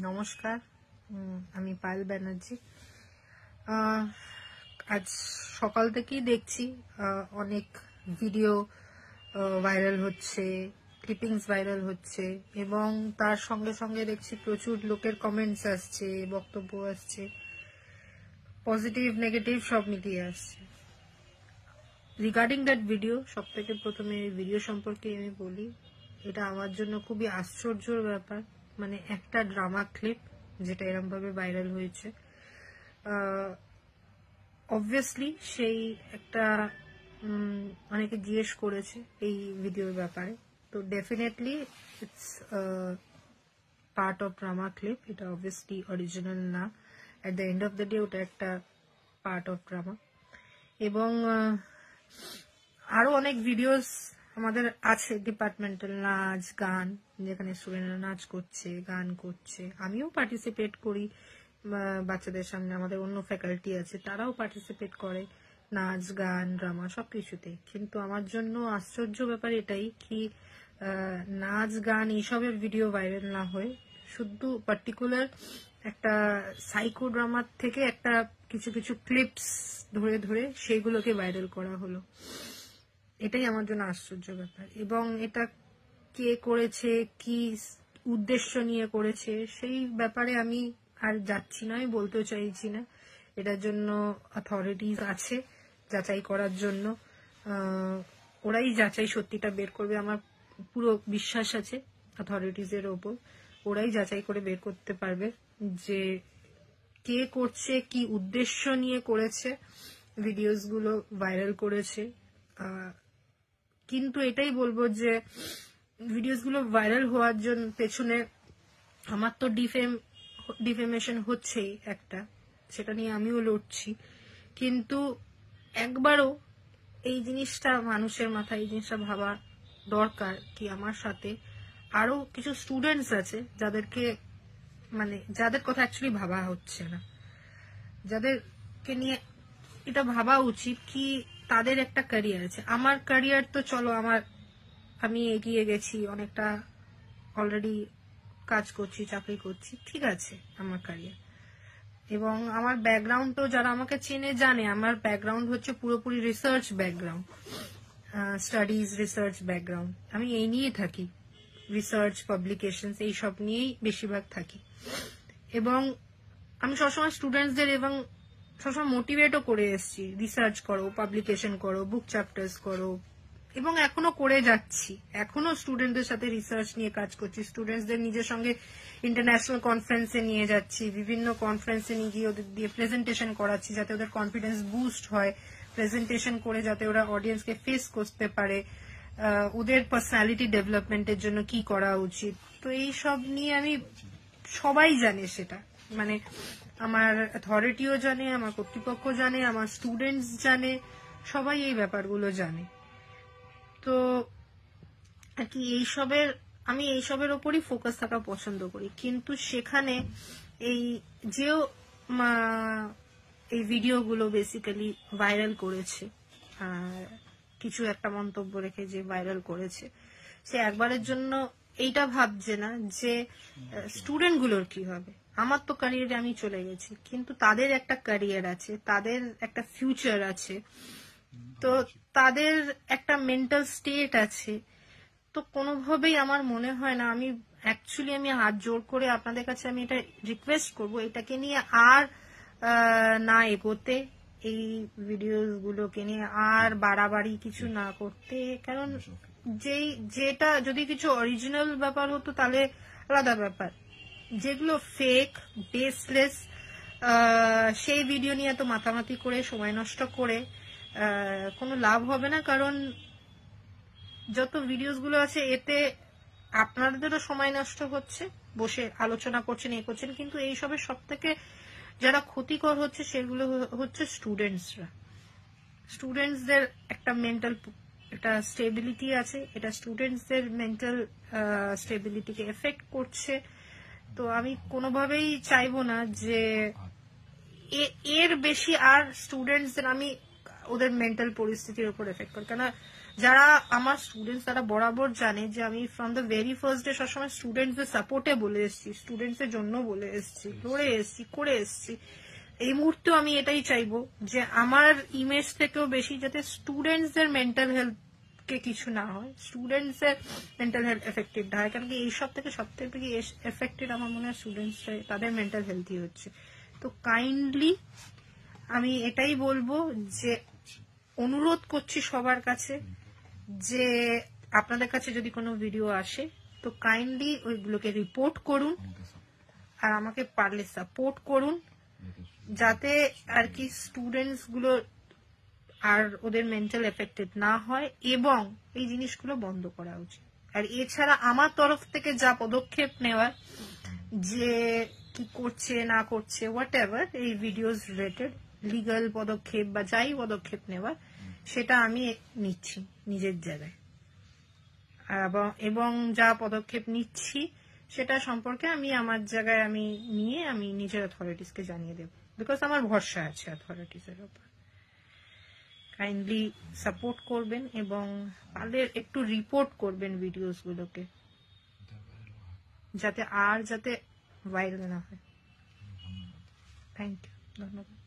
নমস্কার, আমি পায়েল ব্যানার্জি। আজ সকাল থেকেই দেখছি অনেক ভিডিও ভাইরাল হচ্ছে, ক্লিপিংস ভাইরাল হচ্ছে এবং তার সঙ্গে সঙ্গে দেখছি প্রচুর লোকের কমেন্টস আসছে, বক্তব্য আসছে, পজিটিভ নেগেটিভ সব মিলিয়ে আসছে। রিগার্ডিং দ্যাট ভিডিও, সব থেকে প্রথমে এই ভিডিও সম্পর্কে আমি বলি, এটা আমার জন্য খুবই আশ্চর্যের ব্যাপার। মানে একটা ড্রামা ক্লিপ যেটা এরকম ভাবে ভাইরাল হয়েছে, অবভিয়াসলি সেই একটা অনেকে জিজ্ঞেস করেছে এই ভিডিওর ব্যাপারে, তো definitely it's part of drama clip. এটা অবভিয়াসলি অরিজিনাল না, at the end of the day ওটা একটা পার্ট অফ ড্রামা। এবং আরো অনেক ভিডিওস আমাদের আছে, ডিপার্টমেন্টাল নাচ গান, যেখানে স্টুডেন্টরা নাচ করছে, গান করছে, আমিও পার্টিসিপেট করি বাচ্চাদের সামনে। আমাদের অন্য ফ্যাকাল্টি আছে, তারাও পার্টিসিপেট করে নাচ গান ড্রামা সবকিছুতে। কিন্তু আমার জন্য আশ্চর্য ব্যাপার এটাই কি নাচ গান এইসবের ভিডিও ভাইরাল না হয়ে শুধু পার্টিকুলার একটা সাইকো ড্রামার থেকে একটা কিছু কিছু ক্লিপস ধরে ধরে সেইগুলোকে ভাইরাল করা হলো। এটাই আমার জন্য আশ্চর্য ব্যাপার। এবং এটা কে করেছে, কি উদ্দেশ্য নিয়ে করেছে, সেই ব্যাপারে আমি আর যাচ্ছি না, আমি বলতেও চাইছি না। এটার জন্য অথরিটিজ আছে যাচাই করার জন্য, ওরাই যাচাই সত্যিটা বের করবে। আমার পুরো বিশ্বাস আছে অথরিটিজের ওপর, ওরাই যাচাই করে বের করতে পারবে যে কে করছে, কি উদ্দেশ্য নিয়ে করেছে, ভিডিওস গুলো ভাইরাল করেছে। কিন্তু এটাই বলবো যে ভিডিওস গুলো ভাইরাল হওয়ার জন্য পেছনে আমার তো ডিফেমেশন হচ্ছেই একটা, সেটা নিয়ে আমিও লড়ছি। কিন্তু একবারও এই জিনিসটা মানুষের মাথায় এই জিনিসটা ভাবা দরকার কি আমার সাথে আরো কিছু স্টুডেন্টস আছে যাদেরকে মানে যাদের কথা অ্যাকচুয়ালি ভাবা হচ্ছে না, যাদেরকে নিয়ে এটা ভাবা উচিত কি তাদের একটা ক্যারিয়ার আছে। আমার ক্যারিয়ার তো চলো আমি এগিয়ে গেছি অনেকটা, অলরেডি কাজ করছি, চাকরি করছি, ঠিক আছে আমার ক্যারিয়ার। এবং আমার ব্যাকগ্রাউন্ড তো যারা আমাকে চেনে জানে, আমার ব্যাকগ্রাউন্ড হচ্ছে পুরোপুরি research background, studies research background. আমি এই নিয়ে থাকি, রিসার্চ পাবলিকেশন এইসব নিয়েই বেশিরভাগ থাকি। এবং আমি সবসময় স্টুডেন্টসদের এবং সবসময় মোটিভেটও করে এসেছি, রিসার্চ করো, পাবলিকেশন করো, বুক চ্যাপ্টার্স করো, এবং এখনো করে যাচ্ছি। এখনো স্টুডেন্টদের সাথে রিসার্চ নিয়ে কাজ করছি, স্টুডেন্টসদের নিজের সঙ্গে ইন্টারন্যাশনাল কনফারেন্সে নিয়ে যাচ্ছি, বিভিন্ন কনফারেন্সে নিয়ে গিয়ে ওদের দিয়ে প্রেজেন্টেশন করাচ্ছি যাতে ওদের কনফিডেন্স বুস্ট হয়, প্রেজেন্টেশন করে যাতে ওরা অডিয়েন্সকে ফেস করতে পারে, ওদের পার্সোনালিটি ডেভেলপমেন্টের জন্য কি করা উচিত। তো এই সব নিয়ে আমি, সবাই জানে সেটা, মানে আমার অথরিটিও জানে, আমার কর্তৃপক্ষ জানে, আমার স্টুডেন্টস জানে, সবাই এই ব্যাপারগুলো জানে। তো আর কি আমি এইসবের ওপরই ফোকাস থাকা পছন্দ করি। কিন্তু সেখানে এই ভিডিওগুলো বেসিক্যালি ভাইরাল করেছে, কিছু একটা মন্তব্য রেখে যে ভাইরাল করেছে, সে একবারের জন্য এইটা ভাবছে না যে স্টুডেন্টগুলোর কি হবে। আমার তো ক্যারিয়ারে আমি চলে গেছি, কিন্তু তাদের একটা ক্যারিয়ার আছে, তাদের একটা ফিউচার আছে, তো তাদের একটা মেন্টাল স্টেট আছে। তো কোনোভাবেই আমার মনে হয় না, আমি হাত জোর করে আপনাদের কাছে আমি এটা রিকোয়েস্ট করবো, এটাকে নিয়ে আর না এগোতে, এই ভিডিওগুলোকে নিয়ে আর বাড়াবাড়ি কিছু না করতে। কারণ যেটা যদি কিছু অরিজিনাল ব্যাপার হতো তাহলে আলাদা ব্যাপার, যেগুলো ফেক বেসলেস সেই ভিডিও নিয়ে এত মাতামাতি করে সময় নষ্ট করে কোনো লাভ হবে না। কারণ যত ভিডিওস গুলো আছে এতে আপনাদেরও সময় নষ্ট হচ্ছে, বসে আলোচনা করছেন, এ করছেন, কিন্তু এইসবের সব থেকে যারা ক্ষতিকর হচ্ছে সেগুলো হচ্ছে স্টুডেন্টসদের একটা মেন্টাল একটা স্টেবিলিটি আছে, এটা স্টুডেন্টসদের মেন্টাল স্টেবিলিটিকে এফেক্ট করছে। তো আমি কোনোভাবেই চাইবো না যে এর বেশি আর স্টুডেন্টসদের আমি ওদের মেন্টাল পরিস্থিতির উপর এফেক্ট করি। কেন যারা আমার স্টুডেন্টস তারা বরাবর জানে যে আমি from the very first day সবসময় স্টুডেন্টসদের সাপোর্টে বলে এসেছি, স্টুডেন্টসের জন্য বলে এসেছি, লড়ে এসেছি, করে এসেছি। এই মুহূর্তেও আমি এটাই চাইবো যে আমার ইমেজ থেকেও বেশি যাতে স্টুডেন্টসদের মেন্টাল হেলথ কে কিছু না হয়, স্টুডেন্টসের মেন্টাল হেলথ এফেক্টেড না হয়, কারণ কি এইসব থেকে সবথেকে বেশি এফেক্টেড আমার মনে হয় স্টুডেন্টসরা, তাদের মেন্টাল হেলথই হচ্ছে। তো কাইন্ডলি আমি এটাই বলবো যে অনুরোধ করছি সবার কাছে যে আপনাদের কাছে যদি কোনো ভিডিও আসে তো কাইন্ডলি ওইগুলোকে রিপোর্ট করুন আর আমাকে পারলে সাপোর্ট করুন, যাতে আর কি স্টুডেন্টস গুলো আর ওদের মেন্টাল এফেক্টেড না হয়, এবং এই জিনিসগুলো বন্ধ করা উচিত। আর এছাড়া আমার তরফ থেকে যা পদক্ষেপ নেওয়ার, যে কি করছে না করছে হোয়াট এভার এই ভিডিওস রিলেটেড লিগাল পদক্ষেপ বা যাই পদক্ষেপ নেওয়ার, সেটা আমি নিচ্ছি নিজের জায়গায়, এবং যা পদক্ষেপ নিচ্ছি সেটা সম্পর্কে আমি আমার জায়গায় আমি নিয়ে আমি নিজের অথরিটিসকে জানিয়ে দেব, বিকজ আমার ভরসা আছে অথরিটিসের উপর। কাইন্ডলি সাপোর্ট করবেন এবং তাদের একটু রিপোর্ট করবেন ভিডিওস গুলোকে, যাতে ভাইরাল না হয়। থ্যাংক ইউ, ধন্যবাদ।